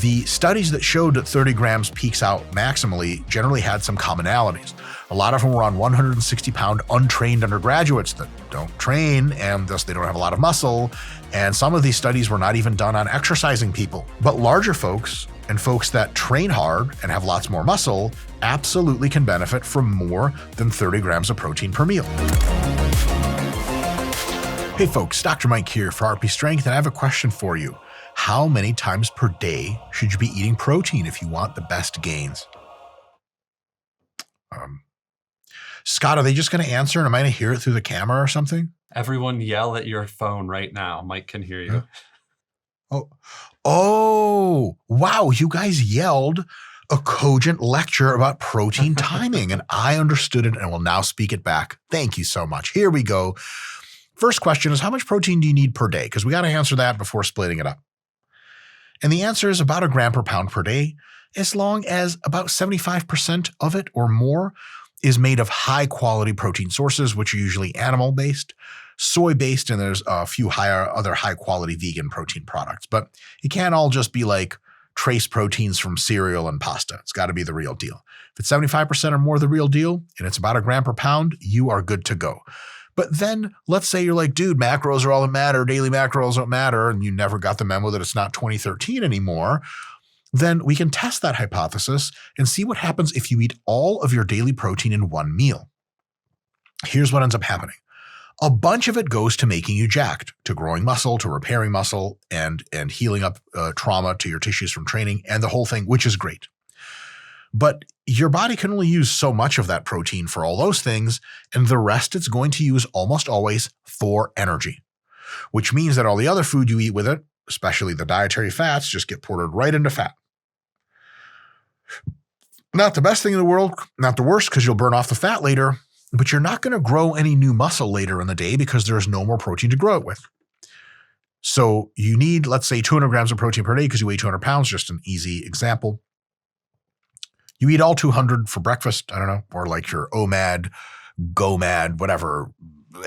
The studies that showed that 30 grams peaks out maximally generally had some commonalities. A lot of them were on 160-pound untrained undergraduates that don't train and thus they don't have a lot of muscle. And some of these studies were not even done on exercising people. But larger folks and folks that train hard and have lots more muscle absolutely can benefit from more than 30 grams of protein per meal. Hey folks, Dr. Mike here for RP Strength, and I have a question for you. How many times per day should you be eating protein if you want the best gains? Scott, are they just going to answer and am I going to hear it through the camera or something? Everyone yell at your phone right now. Mike can hear you. Oh, wow. You guys yelled a cogent lecture about protein timing and I understood it and will now speak it back. Thank you so much. Here we go. First question is, how much protein do you need per day? Because we got to answer that before splitting it up. And the answer is about 1 gram per pound per day, as long as about 75% of it or more is made of high quality protein sources, which are usually animal-based, soy-based, and there's a few other high quality vegan protein products. But it can't all just be like trace proteins from cereal and pasta. It's got to be the real deal. If it's 75% or more the real deal, and it's about 1 gram per pound, you are good to go. But then let's say you're like, dude, macros are all that matter. Daily macros don't matter. And you never got the memo that it's not 2013 anymore. Then we can test that hypothesis and see what happens if you eat all of your daily protein in one meal. Here's what ends up happening. A bunch of it goes to making you jacked, to growing muscle, to repairing muscle, and healing up trauma to your tissues from training, and the whole thing, which is great. But your body can only use so much of that protein for all those things, and the rest it's going to use almost always for energy, which means that all the other food you eat with it, especially the dietary fats, just get ported right into fat. Not the best thing in the world, not the worst because you'll burn off the fat later, but you're not going to grow any new muscle later in the day because there's no more protein to grow it with. So you need, let's say, 200 grams of protein per day because you weigh 200 pounds, just an easy example. You eat all 200 for breakfast, I don't know, or like your OMAD, GOMAD, whatever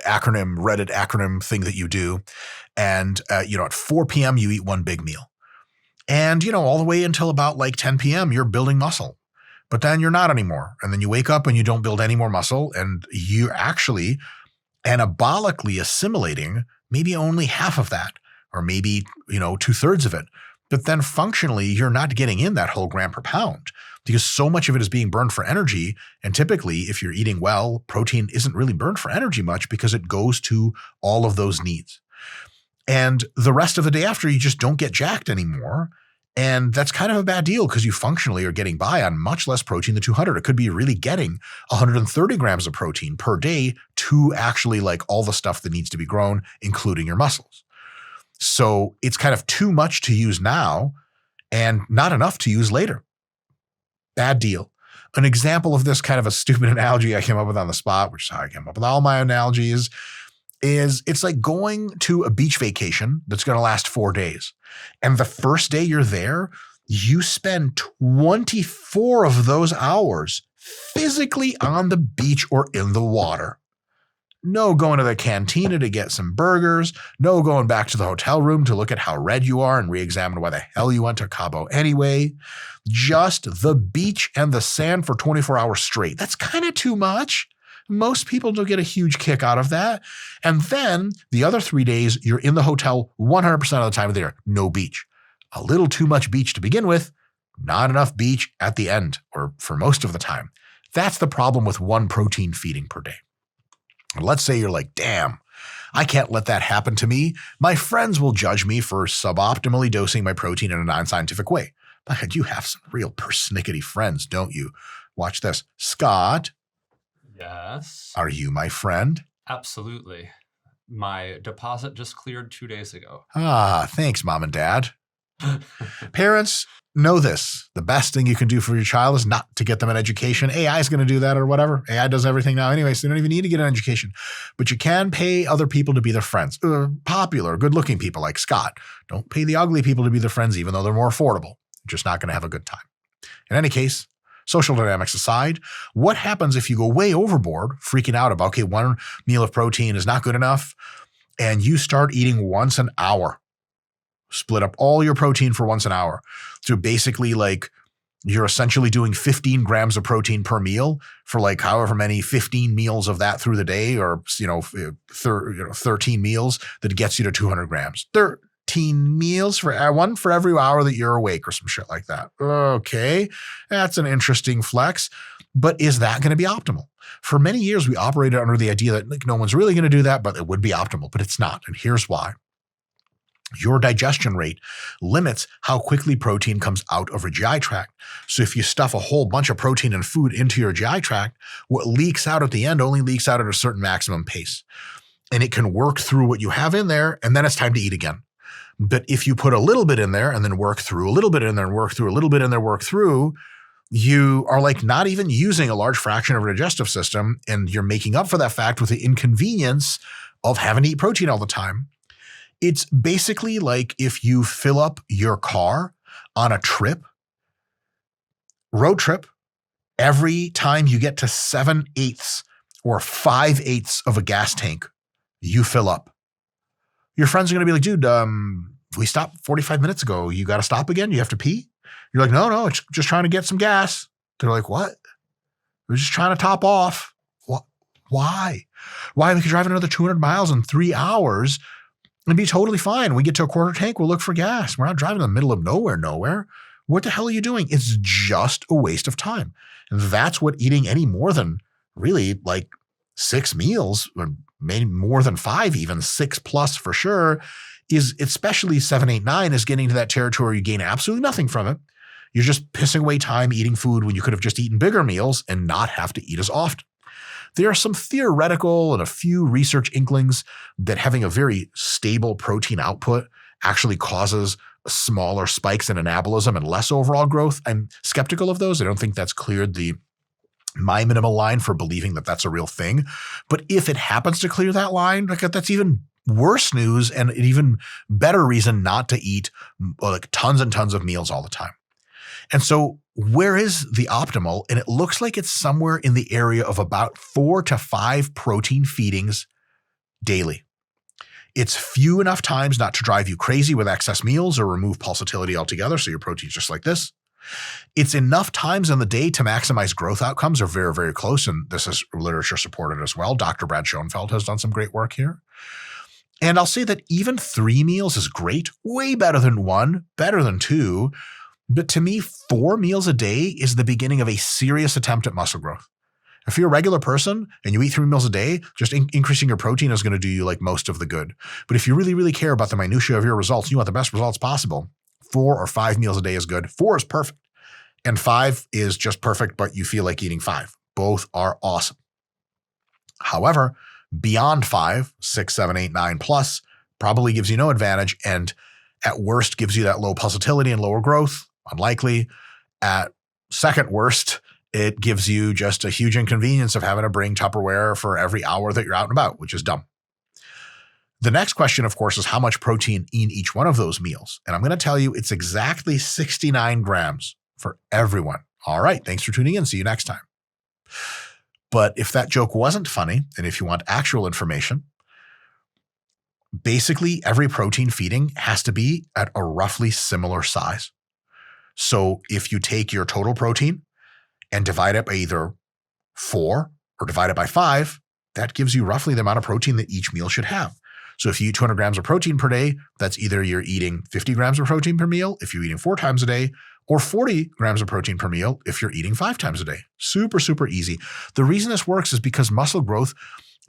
acronym, Reddit acronym thing that you do. And, at 4 p.m., you eat one big meal. And, all the way until about like 10 p.m., you're building muscle. But then you're not anymore. And then you wake up and you don't build any more muscle. And you're actually anabolically assimilating maybe only half of that, or maybe, 2/3 of it. But then functionally, you're not getting in that whole gram per pound because so much of it is being burned for energy. And typically, if you're eating well, protein isn't really burned for energy much because it goes to all of those needs. And the rest of the day after, you just don't get jacked anymore. And that's kind of a bad deal because you functionally are getting by on much less protein than 200. It could be really getting 130 grams of protein per day to actually like all the stuff that needs to be grown, including your muscles. So it's kind of too much to use now and not enough to use later. Bad deal. An example of this kind of a stupid analogy I came up with on the spot, which is how I came up with all my analogies, is it's like going to a beach vacation that's going to last 4 days. And the first day you're there, you spend 24 of those hours physically on the beach or in the water. No going to the cantina to get some burgers. No going back to the hotel room to look at how red you are and re-examine why the hell you went to Cabo anyway. Just the beach and the sand for 24 hours straight. That's kind of too much. Most people don't get a huge kick out of that. And then the other 3 days, you're in the hotel 100% of the time there. No beach. A little too much beach to begin with. Not enough beach at the end or for most of the time. That's the problem with one protein feeding per day. Let's say you're like, damn, I can't let that happen to me. My friends will judge me for suboptimally dosing my protein in a non-scientific way. But you have some real persnickety friends, don't you? Watch this. Scott. Yes. Are you my friend? Absolutely. My deposit just cleared 2 days ago. Thanks, Mom and Dad. Parents, know this. The best thing you can do for your child is not to get them an education. AI is going to do that or whatever. AI does everything now anyway, so they don't even need to get an education. But you can pay other people to be their friends. Popular, good-looking people like Scott. Don't pay the ugly people to be their friends, even though they're more affordable. You're just not going to have a good time. In any case, social dynamics aside, what happens if you go way overboard, freaking out about, okay, one meal of protein is not good enough, and you start eating once an hour? split up all your protein for once an hour. So basically like you're essentially doing 15 grams of protein per meal for like however many 15 meals of that through the day, or 13 meals that gets you to 200 grams. 13 meals for one for every hour that you're awake or some shit like that. Okay, that's an interesting flex, but is that going to be optimal? For many years, we operated under the idea that like no one's really going to do that, but it would be optimal, but it's not. And here's why. Your digestion rate limits how quickly protein comes out of your GI tract. So if you stuff a whole bunch of protein and food into your GI tract, what leaks out at the end only leaks out at a certain maximum pace. And it can work through what you have in there, and then it's time to eat again. But if you put a little bit in there and then work through a little bit in there and work through a little bit in there, work through, you are like not even using a large fraction of your digestive system, and you're making up for that fact with the inconvenience of having to eat protein all the time. It's basically like if you fill up your car on a trip, road trip, every time you get to 7/8 or 5/8 of a gas tank, you fill up. Your friends are going to be like, dude, we stopped 45 minutes ago. You got to stop again? You have to pee? You're like, no, it's just trying to get some gas. They're like, what? We're just trying to top off. What? Why? Why? We could drive another 200 miles in 3 hours and be totally fine. We get to a quarter tank, we'll look for gas. We're not driving in the middle of nowhere. What the hell are you doing? It's just a waste of time. And that's what eating any more than really like 6 meals, or maybe more than 5, even 6+ for sure, is, especially 7, 8, 9, is getting to that territory where you gain absolutely nothing from it. You're just pissing away time eating food when you could have just eaten bigger meals and not have to eat as often. There are some theoretical and a few research inklings that having a very stable protein output actually causes smaller spikes in anabolism and less overall growth. I'm skeptical of those. I don't think that's cleared my minimal line for believing that that's a real thing. But if it happens to clear that line, like that's even worse news and an even better reason not to eat like tons and tons of meals all the time. And so where is the optimal? And it looks like it's somewhere in the area of about 4 to 5 protein feedings daily. It's few enough times not to drive you crazy with excess meals or remove pulsatility altogether, so your protein's just like this. It's enough times in the day to maximize growth outcomes, are very, very close, and this is literature supported as well. Dr. Brad Schoenfeld has done some great work here. And I'll say that even 3 meals is great, way better than 1, better than 2. But to me, 4 meals a day is the beginning of a serious attempt at muscle growth. If you're a regular person and you eat 3 meals a day, just increasing your protein is going to do you like most of the good. But if you really, really care about the minutiae of your results, you want the best results possible, 4 or 5 meals a day is good. 4 is perfect. And 5 is just perfect, but you feel like eating 5. Both are awesome. However, beyond 5, 6, 7, 8, 9 plus probably gives you no advantage, and at worst gives you that low pulsatility and lower growth. Unlikely. At second worst, it gives you just a huge inconvenience of having to bring Tupperware for every hour that you're out and about, which is dumb. The next question, of course, is how much protein in each one of those meals. And I'm going to tell you it's exactly 69 grams for everyone. All right. Thanks for tuning in. See you next time. But if that joke wasn't funny, and if you want actual information, basically every protein feeding has to be at a roughly similar size. So if you take your total protein and divide it by either 4 or divide it by 5, that gives you roughly the amount of protein that each meal should have. So if you eat 200 grams of protein per day, that's either you're eating 50 grams of protein per meal if you're eating 4 times a day, or 40 grams of protein per meal if you're eating 5 times a day. Super, super easy. The reason this works is because muscle growth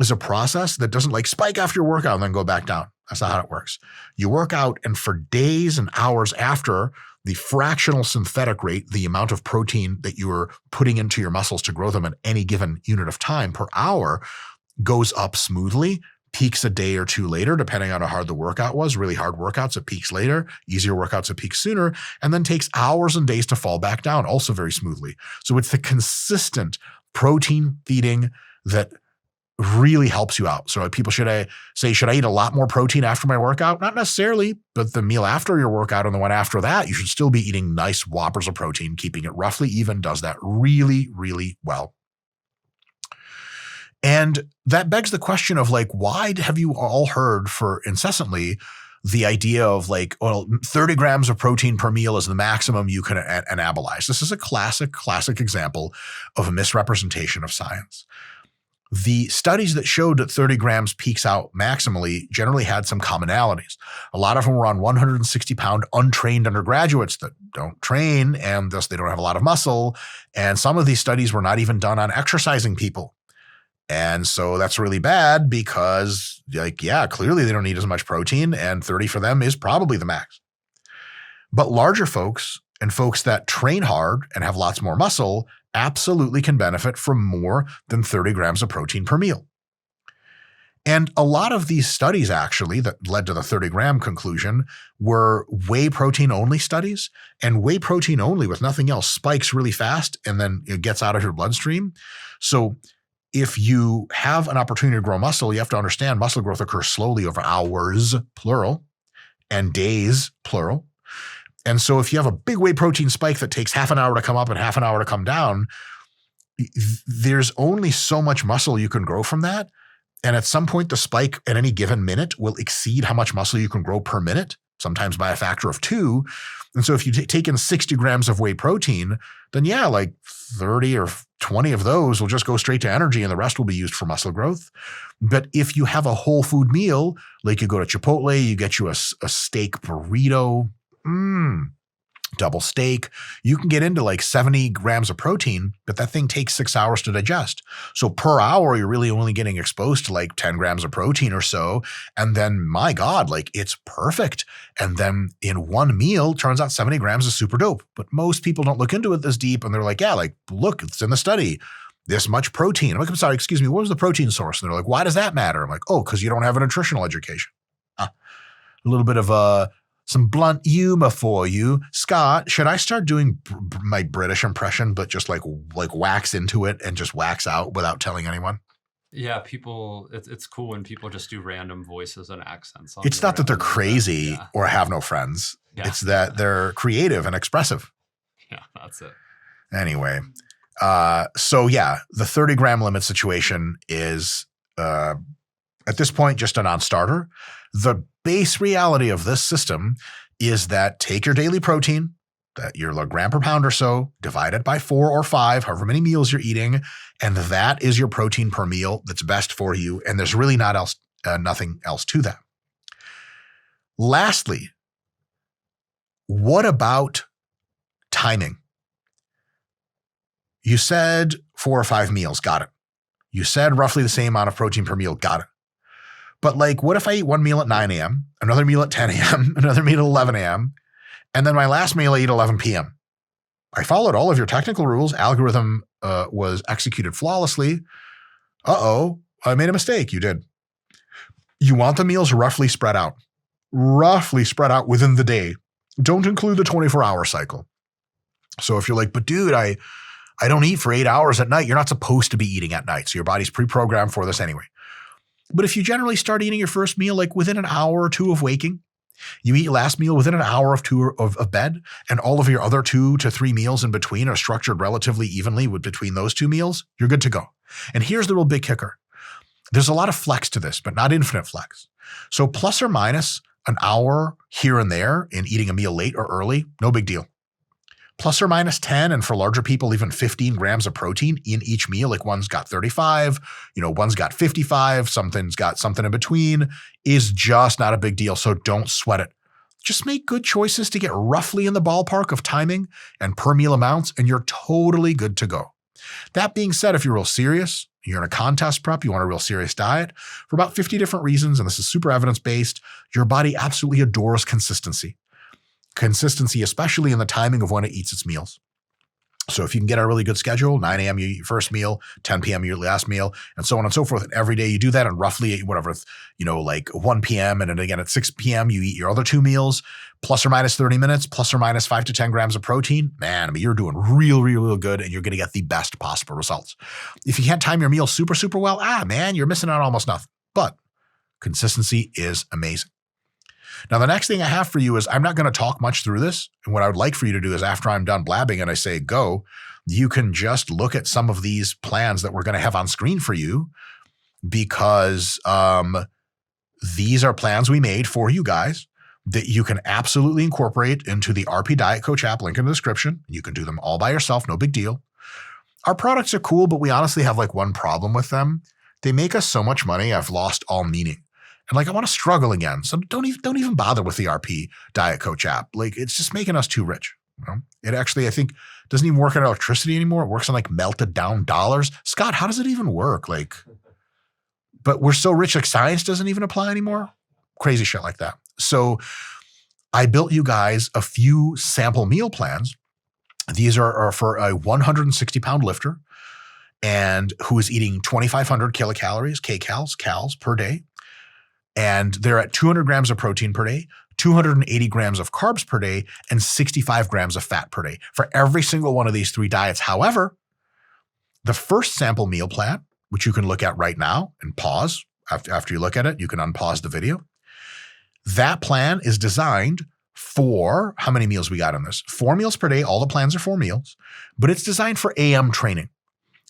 is a process that doesn't like spike after your workout and then go back down. That's not how it works. You work out, and for days and hours after, the fractional synthetic rate, the amount of protein that you are putting into your muscles to grow them at any given unit of time per hour, goes up smoothly, peaks a day or 2 later, depending on how hard the workout was. Really hard workouts, it peaks later. Easier workouts, it peaks sooner, and then takes hours and days to fall back down, also very smoothly. So it's the consistent protein feeding that really helps you out. So people should I eat a lot more protein after my workout? Not necessarily, but the meal after your workout and the one after that, you should still be eating nice whoppers of protein. Keeping it roughly even does that really, really well. And that begs the question of like, why have you all heard for incessantly the idea of like, well, 30 grams of protein per meal is the maximum you can anabolize. This is a classic example of a misrepresentation of science. The studies that showed that 30 grams peaks out maximally generally had some commonalities. A lot of them were on 160-pound untrained undergraduates that don't train, and thus they don't have a lot of muscle. And some of these studies were not even done on exercising people. And so that's really bad because, like, yeah, clearly they don't need as much protein, and 30 for them is probably the max. But larger folks and folks that train hard and have lots more muscle absolutely can benefit from more than 30 grams of protein per meal. And a lot of these studies actually that led to the 30-gram conclusion were whey protein only studies, and whey protein only with nothing else spikes really fast and then it gets out of your bloodstream. So if you have an opportunity to grow muscle, you have to understand muscle growth occurs slowly over hours, plural, and days, plural. And so if you have a big whey protein spike that takes half an hour to come up and half an hour to come down, there's only so much muscle you can grow from that. And at some point, the spike at any given minute will exceed how much muscle you can grow per minute, sometimes by a factor of 2. And so if you take in 60 grams of whey protein, then yeah, like 30 or 20 of those will just go straight to energy and the rest will be used for muscle growth. But if you have a whole food meal, like you go to Chipotle, you get you a steak burrito, double steak, you can get into like 70 grams of protein, but that thing takes 6 hours to digest. So per hour, you're really only getting exposed to like 10 grams of protein or so. And then, my God, like it's perfect. And then in one meal, turns out 70 grams is super dope. But most people don't look into it this deep. And they're like, yeah, like, look, it's in the study. This much protein. I'm like, I'm sorry, excuse me, what was the protein source? And they're like, why does that matter? I'm like, oh, because you don't have a nutritional education. A little bit of some blunt humor for you. Scott, should I start doing my British impression, but just like wax into it and just wax out without telling anyone? Yeah, people, it's cool when people just do random voices and accents. It's not that they're crazy or have no friends. Yeah. It's that they're creative and expressive. Yeah, that's it. Anyway, so yeah, the 30-gram limit situation is at this point just a non-starter. The base reality of this system is that take your daily protein, that your gram per pound or so, divide it by 4 or 5, however many meals you're eating, and that is your protein per meal that's best for you. And there's really nothing else to that. Lastly, what about timing? You said 4 or 5 meals, got it. You said roughly the same amount of protein per meal, got it. But like, what if I eat one meal at 9 a.m., another meal at 10 a.m., another meal at 11 a.m., and then my last meal I eat 11 p.m.? I followed all of your technical rules. Algorithm was executed flawlessly. Uh-oh, I made a mistake. You did. You want the meals roughly spread out within the day. Don't include the 24-hour cycle. So if you're like, but dude, I don't eat for 8 hours at night. You're not supposed to be eating at night. So your body's pre-programmed for this anyway. But if you generally start eating your first meal like within an hour or 2 of waking, you eat your last meal within an hour or 2 of bed, and all of your other 2 to 3 meals in between are structured relatively evenly between those 2 meals, you're good to go. And here's the real big kicker. There's a lot of flex to this, but not infinite flex. So plus or minus an hour here and there in eating a meal late or early, no big deal. Plus or minus 10, and for larger people, even 15 grams of protein in each meal. Like one's got 35, one's got 55, something's got something in between, is just not a big deal. So don't sweat it. Just make good choices to get roughly in the ballpark of timing and per meal amounts, and you're totally good to go. That being said, if you're real serious, you're in a contest prep, you want a real serious diet, for about 50 different reasons, and this is super evidence-based, your body absolutely adores consistency. Consistency, especially in the timing of when it eats its meals. So if you can get a really good schedule, 9 a.m. you eat your first meal, 10 p.m. your last meal, and so on and so forth. And every day you do that, and roughly whatever, like 1 p.m. and then again at 6 p.m. you eat your other 2 meals, plus or minus 30 minutes, plus or minus 5 to 10 grams of protein. Man, you're doing real good, and you're going to get the best possible results. If you can't time your meal super well, you're missing out on almost nothing. But consistency is amazing. Now, the next thing I have for you is I'm not going to talk much through this. And what I would like for you to do is after I'm done blabbing and I say go, you can just look at some of these plans that we're going to have on screen for you, because these are plans we made for you guys. that you can absolutely incorporate into the RP Diet Coach app, link in the description. You can do them all by yourself, no big deal. Our products are cool, but we honestly have like one problem with them. They make us so much money, I've lost all meaning. And like, I want to struggle again. So don't even bother with the RP Diet Coach app. Like, it's just making us too rich. You know? It actually, I think, doesn't even work on electricity anymore. It works on like melted down dollars. Scott, how does it even work? Like, but we're so rich, like science doesn't even apply anymore. Crazy shit like that. So I built you guys a few sample meal plans. These are for a 160-pound lifter and who is eating 2,500 kilocalories, cals per day. And they're at 200 grams of protein per day, 280 grams of carbs per day, and 65 grams of fat per day for every single one of these 3 diets. However, the first sample meal plan, which you can look at right now and pause after you look at it, you can unpause the video. That plan is designed for how many meals we got on this? 4 meals per day. All the plans are 4 meals, but it's designed for AM training.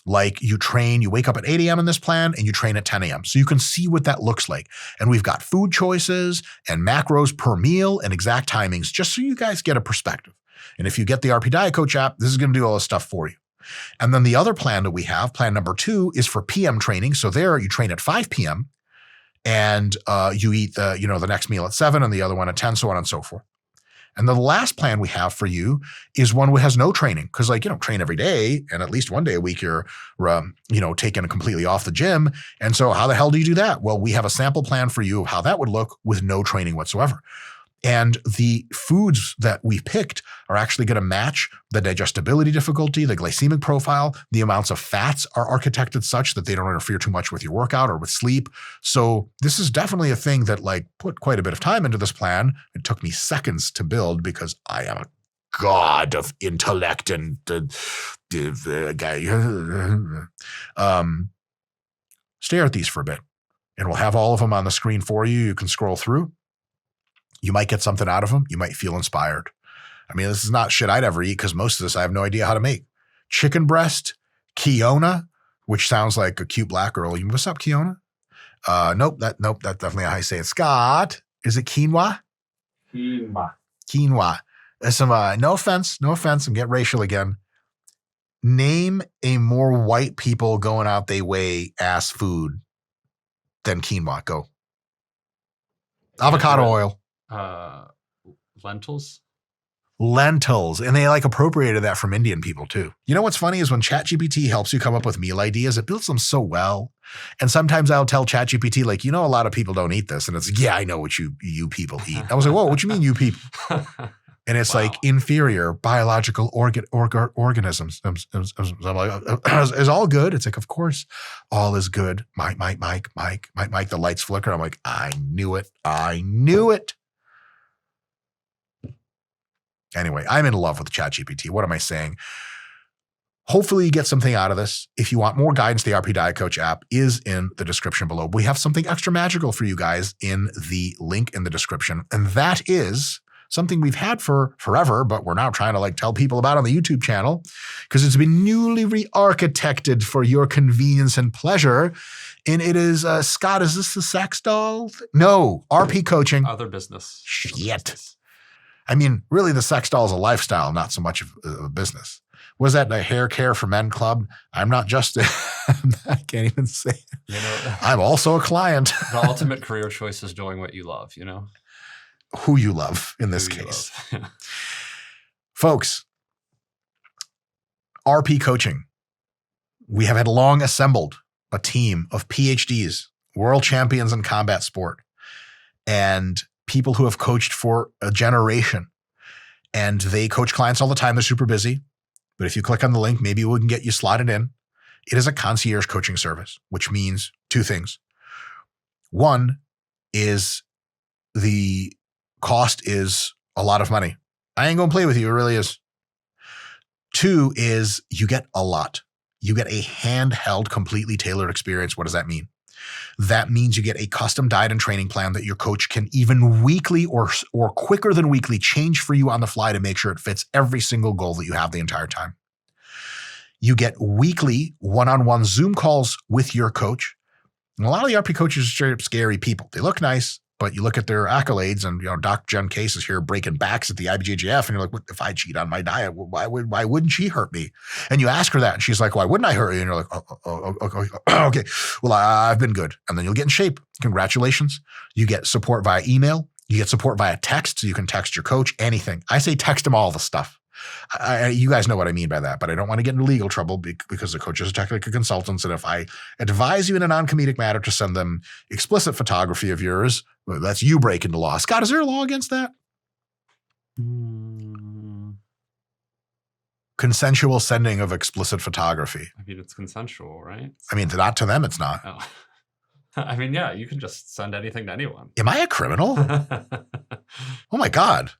Like you wake up at 8 a.m. in this plan and you train at 10 a.m. So you can see what that looks like. And we've got food choices and macros per meal and exact timings, just so you guys get a perspective. And if you get the RP Diet Coach app, this is going to do all this stuff for you. And then the other plan that we have, plan number 2, is for PM training. So there you train at 5 p.m. and you eat the next meal at 7 and the other one at 10, so on and so forth. And the last plan we have for you is one that has no training, because train every day and at least one day a week you're taken completely off the gym. And so how the hell do you do that? Well, we have a sample plan for you of how that would look with no training whatsoever. And the foods that we've picked are actually going to match the digestibility difficulty, the glycemic profile. The amounts of fats are architected such that they don't interfere too much with your workout or with sleep. So this is definitely a thing that put quite a bit of time into this plan. It took me seconds to build because I am a god of intellect and stare at these for a bit. And we'll have all of them on the screen for you. You can scroll through. You might get something out of them. You might feel inspired. I mean, this is not shit I'd ever eat because most of this I have no idea how to make. Chicken breast, Kiona, which sounds like a cute black girl. What's up, Kiona? Nope, that's definitely how I say it. Scott, is it quinoa? Quinoa. There's some, no offense, and get racial again. Name a more white people going out they way ass food than quinoa. Go. Avocado oil. Lentils. And they appropriated that from Indian people too. You know what's funny is when ChatGPT helps you come up with meal ideas, it builds them so well. And sometimes I'll tell ChatGPT, a lot of people don't eat this. And it's yeah, I know what you people eat. I was like, whoa, what you mean you people? And it's wow. Inferior biological organisms. I'm like, is all good? It's like, of course, all is good. Mike, the lights flicker. I'm like, I knew it. Anyway, I'm in love with ChatGPT. What am I saying? Hopefully you get something out of this. If you want more guidance, the RP Diet Coach app is in the description below. We have something extra magical for you guys in the link in the description. And that is something we've had for forever, but we're now trying to like tell people about on the YouTube channel because it's been newly re-architected for your convenience and pleasure. And it is, Scott, is this the sex doll? No, RP coaching. Other business. Shit. I mean, really the sex doll is a lifestyle, not so much of a business. Was that the hair care for men club? I'm not just, I can't even say it. You know, I'm also a client. The ultimate career choice is doing what you love, you know? Who you love in this case. Folks, RP coaching. We have had long assembled a team of PhDs, world champions in combat sport, and people who have coached for a generation. And they coach clients all the time. They're super busy. But if you click on the link, maybe we can get you slotted in. It is a concierge coaching service, which means two things. One is the cost is a lot of money. I ain't going to play with you. It really is. Two is you get a lot. You get a handheld, completely tailored experience. What does that mean? That means you get a custom diet and training plan that your coach can even weekly or quicker than weekly change for you on the fly to make sure it fits every single goal that you have the entire time. You get weekly one-on-one Zoom calls with your coach. And a lot of the RP coaches are straight up scary people. They look nice, But you look at their accolades, and Dr. Jen Case is here breaking backs at the IBJJF, and you're like, what if I cheat on my diet? Why wouldn't she hurt me? And you ask her that, and she's like, why wouldn't I hurt you? And you're like, okay, well, I've been good. And then you'll get in shape. Congratulations. You get support via email. You get support via text. So you can text your coach, anything. I say text them all the stuff. You guys know what I mean by that, but I don't want to get into legal trouble because the coaches are technical consultants. And if I advise you in a non-comedic matter to send them explicit photography of yours, well, that's you breaking the law. Scott, is there a law against that? Consensual sending of explicit photography. I mean, it's consensual, right? I mean, not to them, it's not. Oh. I mean, yeah, you can just send anything to anyone. Am I a criminal? Oh my God.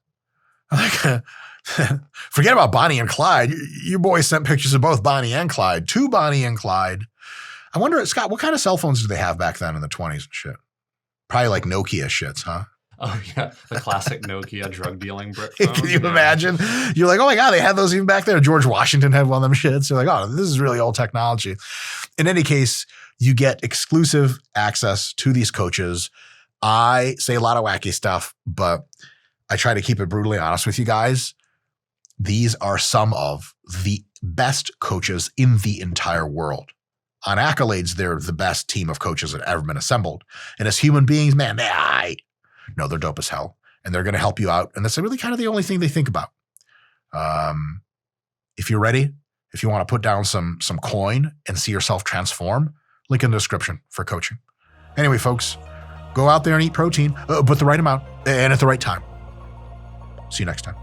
Forget about Bonnie and Clyde. You boys sent pictures of both Bonnie and Clyde, to Bonnie and Clyde. I wonder, Scott, what kind of cell phones did they have back then in the 20s and shit? Probably like Nokia shits, huh? Oh, yeah. The classic Nokia drug dealing brick phone. Can you imagine? You're like, oh my God, they had those even back there. George Washington had one of them shits. You're like, oh, this is really old technology. In any case, you get exclusive access to these coaches. I say a lot of wacky stuff, but I try to keep it brutally honest with you guys. These are some of the best coaches in the entire world. On accolades, they're the best team of coaches that have ever been assembled. And as human beings, man, they're dope as hell. And they're going to help you out. And that's really kind of the only thing they think about. If you're ready, if you want to put down some coin and see yourself transform, link in the description for coaching. Anyway, folks, go out there and eat protein, but the right amount and at the right time. See you next time.